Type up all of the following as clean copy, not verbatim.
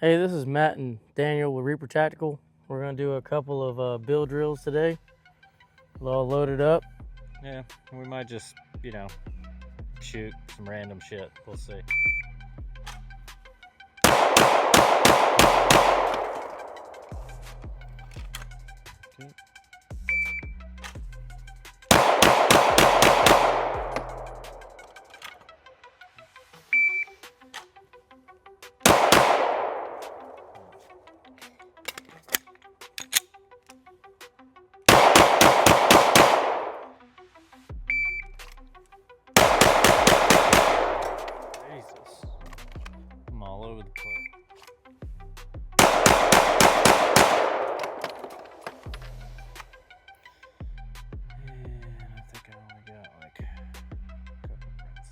Hey, this is Matt and Daniel with Reaper Tactical. We're gonna do a couple of bill drills today. We're all loaded up. Yeah, we might just, shoot some random shit. We'll see. Okay. Jesus. I'm all over the place. And I think I only got like a couple rounds.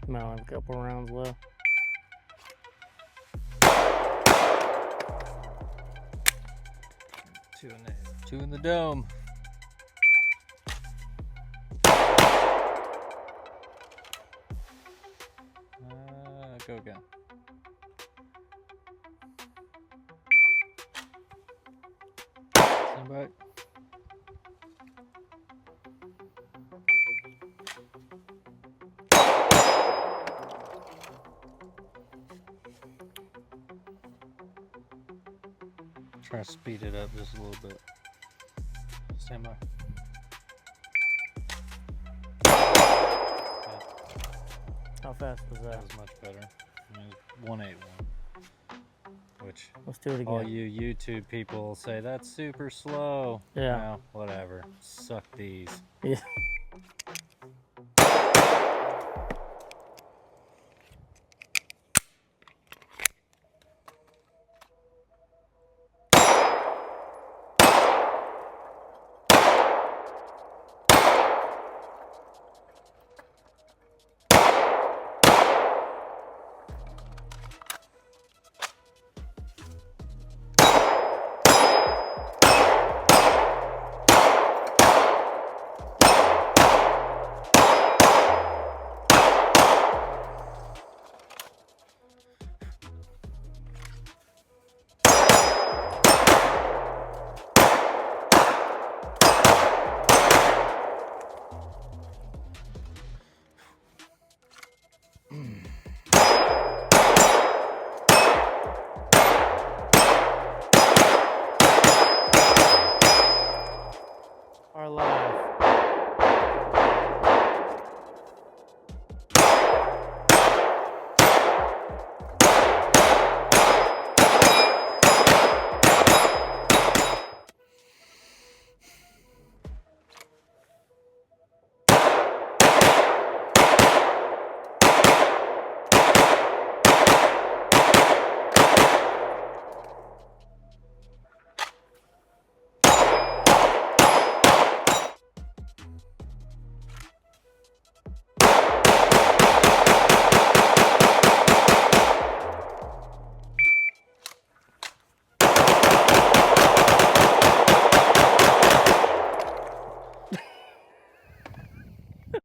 Might have a couple rounds left. Two in the dome. Go again. Stand by. Try to speed it up just a little bit. Stand by. How fast was that? That was much better. I mean, 181. Which, Let's do it again. all you YouTube people say that's super slow. Yeah. Well, whatever. Suck these. Yeah.